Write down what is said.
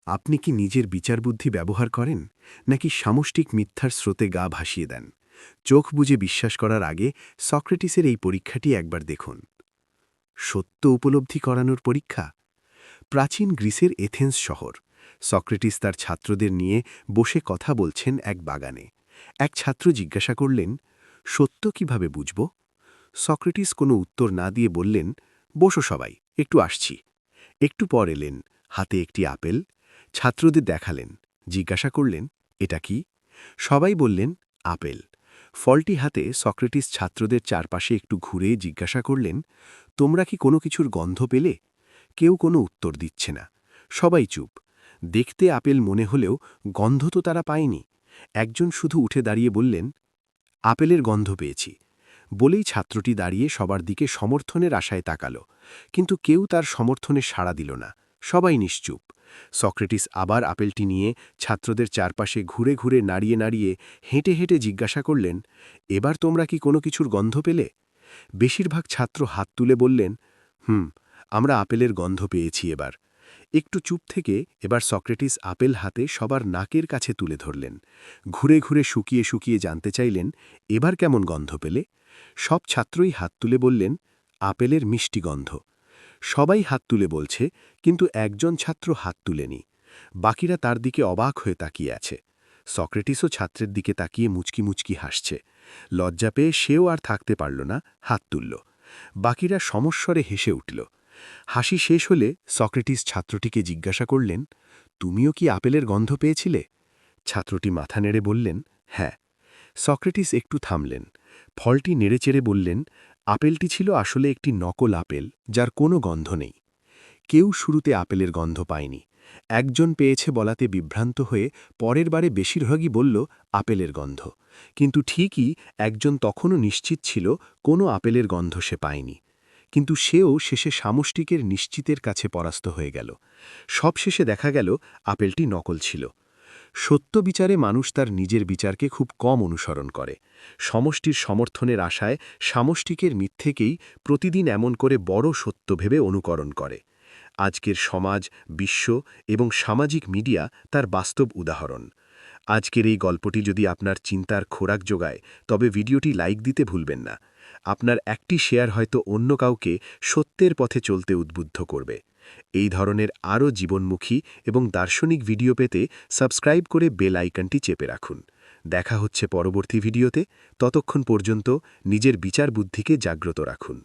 আপনি কি নিজের বিচারবুদ্ধি ব্যবহার করেন নাকি সামষ্টিক মিথ্যার স্রোতে গা ভাসিয়ে দেন? চোখ বুজে বিশ্বাস করার আগে সক্রেটিসের এই পরীক্ষাটি একবার দেখুন। সত্য উপলব্ধি করানোর পরীক্ষা। প্রাচীন গ্রিসের এথেন্স শহর। সক্রেটিস তার ছাত্রদের নিয়ে বসে কথা বলছেন এক বাগানে। এক ছাত্র জিজ্ঞাসা করলেন, সত্য কিভাবে বুঝব? সক্রেটিস কোনো উত্তর না দিয়ে বললেন, বসো সবাই, একটু আসছি। একটু পর এলেন, হাতে একটি আপেল। ছাত্রদের দেখালেন, জিজ্ঞাসা করলেন, এটা কি? সবাই বললেন, আপেল। ফলটি হাতে সক্রেটিস ছাত্রদের চারপাশে একটু ঘুরে জিজ্ঞাসা করলেন, তোমরা কি কোনো কিছুর গন্ধ পেলে? কেউ কোনো উত্তর দিচ্ছে না। সবাই চুপ। দেখতে আপেল মনে হলেও গন্ধ তো তারা পায়নি। একজন শুধু উঠে দাঁড়িয়ে বললেন, আপেলের গন্ধ পেয়েছি। বলেই ছাত্রটি দাঁড়িয়ে সবার দিকে সমর্থনের আশায় তাকাল, কিন্তু কেউ তার সমর্থনে সাড়া দিল না। সবাই নিশ্চুপ। সক্রেটিস আবার আপেলটি নিয়ে ছাত্রদের চারপাশে ঘুরে ঘুরে নাড়িয়ে নাড়িয়ে হেঁটে হেঁটে জিজ্ঞাসা করলেন, এবার তোমরা কি কোনো কিছুর গন্ধ পেলে? বেশিরভাগ ছাত্র হাত তুলে বললেন, আমরা আপেলের গন্ধ পেয়েছি এবার। একটু চুপ থেকে এবার সক্রেটিস আপেল হাতে সবার নাকের কাছে তুলে ধরলেন। ঘুরে ঘুরে শুকিয়ে শুকিয়ে জানতে চাইলেন, এবার কেমন গন্ধ পেলে? সব ছাত্রই হাত তুলে বললেন, আপেলের মিষ্টি গন্ধ। সবাই হাত তুলে বলছে, কিন্তু একজন ছাত্র হাত তুলেনি। বাকিরা তার দিকে অবাক হয়ে তাকিয়ে আছে। সক্রেটিসও ছাত্রের দিকে তাকিয়ে মুচকি মুচকি হাসছে। লজ্জা পেয়ে সেও আর থাকতে পারল না, হাত তুলল। বাকিরা সমস্বরে হেসে উঠল। হাসি শেষ হলে সক্রেটিস ছাত্রটিকে জিজ্ঞাসা করলেন, তুমিও কি আপেলের গন্ধ পেয়েছিলে? ছাত্রটি মাথা নেড়ে বললেন, হ্যাঁ। সক্রেটিস একটু থামলেন। ফলটি নেড়েচেড়ে বললেন, আপেলটি ছিল আসলে একটি নকল আপেল, যার কোনো গন্ধ নেই। কেউ শুরুতে আপেলের গন্ধ পায়নি। একজন পেয়েছে বলাতে বিভ্রান্ত হয়ে পরের বারে বেশিরভাগই বলল আপেলের গন্ধ। কিন্তু ঠিকই একজন তখনও নিশ্চিত ছিল কোনো আপেলের গন্ধ সে পায়নি। কিন্তু সেও শেষে সামষ্টিকের নিশ্চিতের কাছে পরাস্ত হয়ে গেল। সবশেষে দেখা গেল আপেলটি নকল ছিল। সত্য বিচারে মানুষ তার নিজের বিচারকে খুব কম অনুসরণ করে। সমষ্টির সমর্থনের আশায় সামষ্টিকের মিথ্যেকেই প্রতিদিন এমন করে বড় সত্য ভেবে অনুকরণ করে। আজকের সমাজ, বিশ্ব এবং সামাজিক মিডিয়া তার বাস্তব উদাহরণ। আজকের এই গল্পটি যদি আপনার চিন্তার খোরাক যোগায়, তবে ভিডিওটি লাইক দিতে ভুলবেন না। আপনার একটি শেয়ার হয়তো অন্য কাউকে সত্যের পথে চলতে উদ্বুদ্ধ করবে। এই ধরনের আরও জীবনমুখী এবং দার্শনিক ভিডিও পেতে সাবস্ক্রাইব করে বেল আইকনটি চেপে রাখুন। দেখা হচ্ছে পরবর্তী ভিডিওতে। ততক্ষণ পর্যন্ত নিজের বিচার বুদ্ধিকে জাগ্রত রাখুন।